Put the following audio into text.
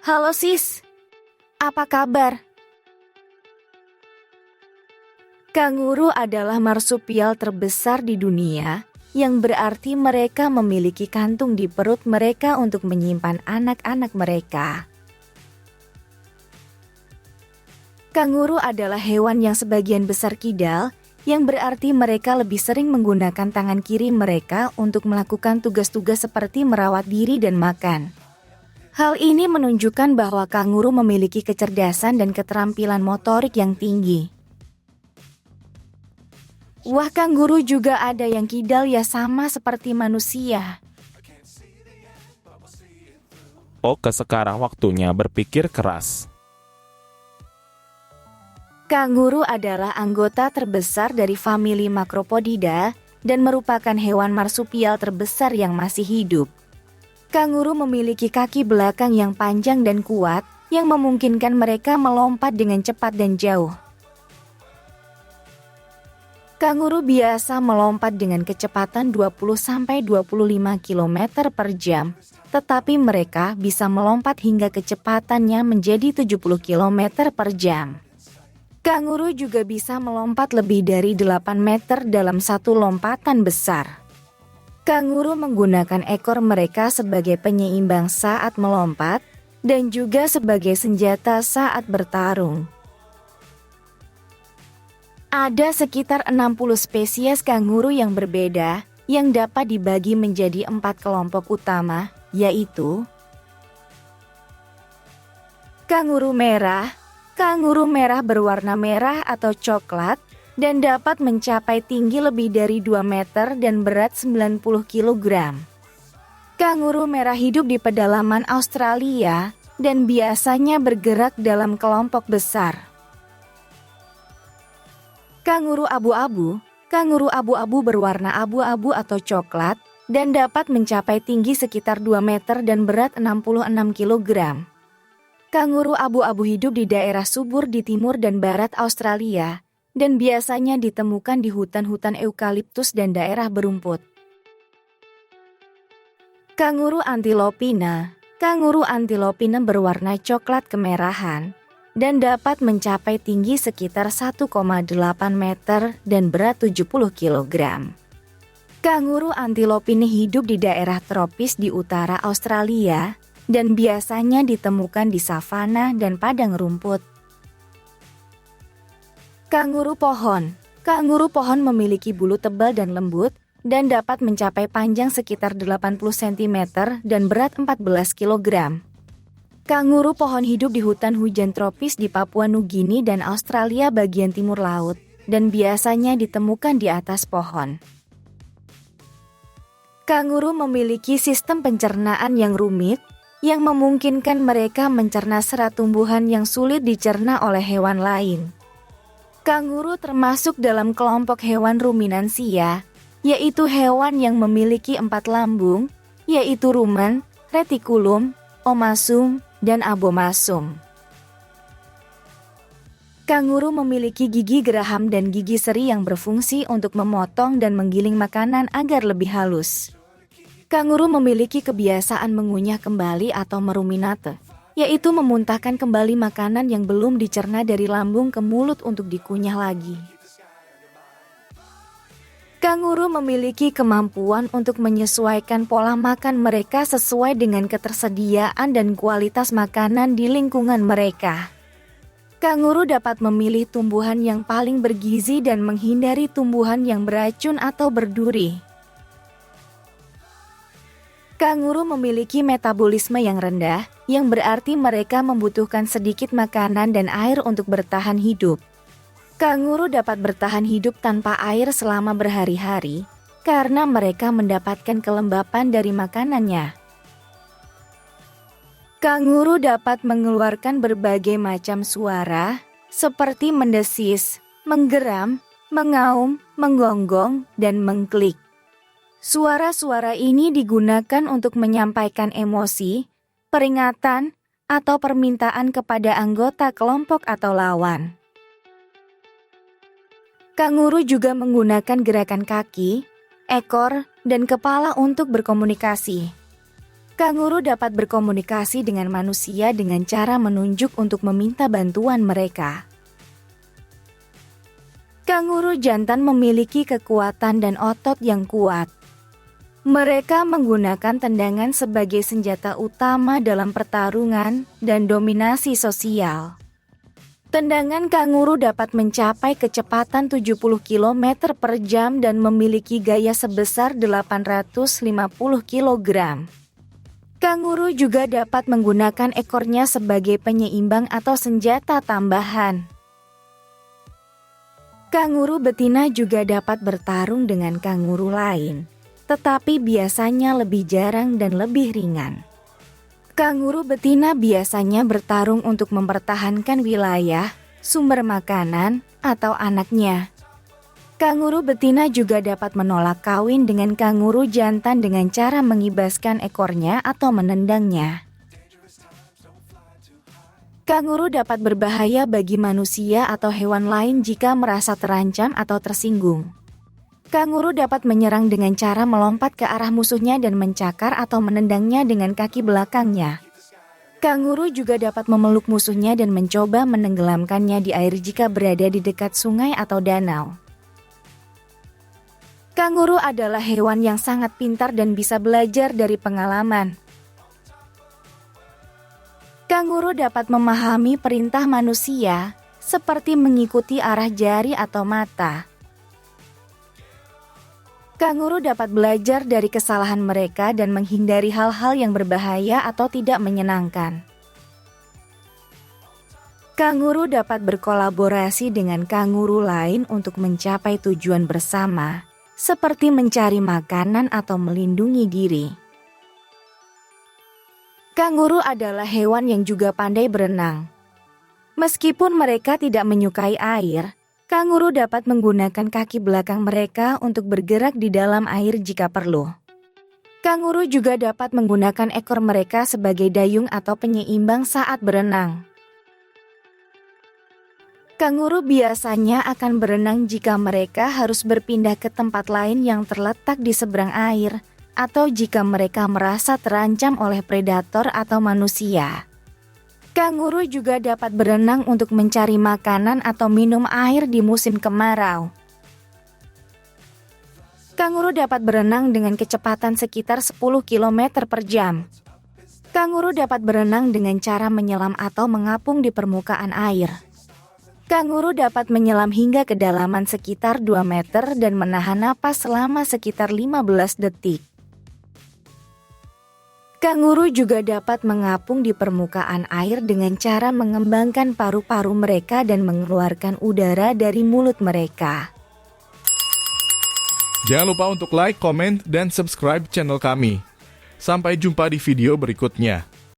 Halo sis, apa kabar? Kanguru adalah marsupial terbesar di dunia, yang berarti mereka memiliki kantung di perut mereka untuk menyimpan anak-anak mereka. Kanguru adalah hewan yang sebagian besar kidal, yang berarti mereka lebih sering menggunakan tangan kiri mereka untuk melakukan tugas-tugas seperti merawat diri dan makan. Hal ini menunjukkan bahwa kanguru memiliki kecerdasan dan keterampilan motorik yang tinggi. Wah, kanguru juga ada yang kidal ya, sama seperti manusia. Oke, sekarang waktunya berpikir keras. Kanguru adalah anggota terbesar dari famili Macropodidae dan merupakan hewan marsupial terbesar yang masih hidup. Kanguru memiliki kaki belakang yang panjang dan kuat, yang memungkinkan mereka melompat dengan cepat dan jauh. Kanguru biasa melompat dengan kecepatan 20-25 km per jam, tetapi mereka bisa melompat hingga kecepatannya menjadi 70 km per jam. Kanguru juga bisa melompat lebih dari 8 meter dalam satu lompatan besar. Kanguru menggunakan ekor mereka sebagai penyeimbang saat melompat, dan juga sebagai senjata saat bertarung. Ada sekitar 60 spesies kanguru yang berbeda, yang dapat dibagi menjadi 4 kelompok utama, yaitu kanguru merah. Kanguru merah berwarna merah atau coklat, dan dapat mencapai tinggi lebih dari 2 meter dan berat 90 kg. Kanguru merah hidup di pedalaman Australia, dan biasanya bergerak dalam kelompok besar. Kanguru abu-abu. Kanguru abu-abu berwarna abu-abu atau coklat dan dapat mencapai tinggi sekitar 2 meter dan berat 66 kg. Kanguru abu-abu hidup di daerah subur di timur dan barat Australia dan biasanya ditemukan di hutan-hutan eukaliptus dan daerah berumput. Kanguru antilopina. Kanguru antilopina berwarna coklat kemerahan dan dapat mencapai tinggi sekitar 1,8 meter dan berat 70 kg. Kanguru antilopine hidup di daerah tropis di utara Australia dan biasanya ditemukan di savana dan padang rumput. Kanguru pohon. Kanguru pohon memiliki bulu tebal dan lembut dan dapat mencapai panjang sekitar 80 cm dan berat 14 kg. Kanguru pohon hidup di hutan hujan tropis di Papua Nugini dan Australia bagian timur laut, dan biasanya ditemukan di atas pohon. Kanguru memiliki sistem pencernaan yang rumit, yang memungkinkan mereka mencerna serat tumbuhan yang sulit dicerna oleh hewan lain. Kanguru termasuk dalam kelompok hewan ruminansia, yaitu hewan yang memiliki 4 lambung, yaitu rumen, retikulum, omasum, dan abomasum. Kanguru memiliki gigi geraham dan gigi seri yang berfungsi untuk memotong dan menggiling makanan agar lebih halus. Kanguru memiliki kebiasaan mengunyah kembali atau meruminate, yaitu memuntahkan kembali makanan yang belum dicerna dari lambung ke mulut untuk dikunyah lagi. Kanguru memiliki kemampuan untuk menyesuaikan pola makan mereka sesuai dengan ketersediaan dan kualitas makanan di lingkungan mereka. Kanguru dapat memilih tumbuhan yang paling bergizi dan menghindari tumbuhan yang beracun atau berduri. Kanguru memiliki metabolisme yang rendah, yang berarti mereka membutuhkan sedikit makanan dan air untuk bertahan hidup. Kanguru dapat bertahan hidup tanpa air selama berhari-hari, karena mereka mendapatkan kelembapan dari makanannya. Kanguru dapat mengeluarkan berbagai macam suara, seperti mendesis, menggeram, mengaum, menggonggong, dan mengklik. Suara-suara ini digunakan untuk menyampaikan emosi, peringatan, atau permintaan kepada anggota kelompok atau lawan. Kanguru juga menggunakan gerakan kaki, ekor, dan kepala untuk berkomunikasi. Kanguru dapat berkomunikasi dengan manusia dengan cara menunjuk untuk meminta bantuan mereka. Kanguru jantan memiliki kekuatan dan otot yang kuat. Mereka menggunakan tendangan sebagai senjata utama dalam pertarungan dan dominasi sosial. Tendangan kanguru dapat mencapai kecepatan 70 km per jam dan memiliki gaya sebesar 850 kg. Kanguru juga dapat menggunakan ekornya sebagai penyeimbang atau senjata tambahan. Kanguru betina juga dapat bertarung dengan kanguru lain, tetapi biasanya lebih jarang dan lebih ringan. Kanguru betina biasanya bertarung untuk mempertahankan wilayah, sumber makanan, atau anaknya. Kanguru betina juga dapat menolak kawin dengan kanguru jantan dengan cara mengibaskan ekornya atau menendangnya. Kanguru dapat berbahaya bagi manusia atau hewan lain jika merasa terancam atau tersinggung. Kanguru dapat menyerang dengan cara melompat ke arah musuhnya dan mencakar atau menendangnya dengan kaki belakangnya. Kanguru juga dapat memeluk musuhnya dan mencoba menenggelamkannya di air jika berada di dekat sungai atau danau. Kanguru adalah hewan yang sangat pintar dan bisa belajar dari pengalaman. Kanguru dapat memahami perintah manusia, seperti mengikuti arah jari atau mata. Kanguru dapat belajar dari kesalahan mereka dan menghindari hal-hal yang berbahaya atau tidak menyenangkan. Kanguru dapat berkolaborasi dengan kanguru lain untuk mencapai tujuan bersama, seperti mencari makanan atau melindungi diri. Kanguru adalah hewan yang juga pandai berenang. Meskipun mereka tidak menyukai air, kanguru dapat menggunakan kaki belakang mereka untuk bergerak di dalam air jika perlu. Kanguru juga dapat menggunakan ekor mereka sebagai dayung atau penyeimbang saat berenang. Kanguru biasanya akan berenang jika mereka harus berpindah ke tempat lain yang terletak di seberang air, atau jika mereka merasa terancam oleh predator atau manusia. Kanguru juga dapat berenang untuk mencari makanan atau minum air di musim kemarau. Kanguru dapat berenang dengan kecepatan sekitar 10 km per jam. Kanguru dapat berenang dengan cara menyelam atau mengapung di permukaan air. Kanguru dapat menyelam hingga kedalaman sekitar 2 meter dan menahan napas selama sekitar 15 detik. Kanguru juga dapat mengapung di permukaan air dengan cara mengembangkan paru-paru mereka dan mengeluarkan udara dari mulut mereka. Jangan lupa untuk like, komen, dan subscribe channel kami. Sampai jumpa di video berikutnya.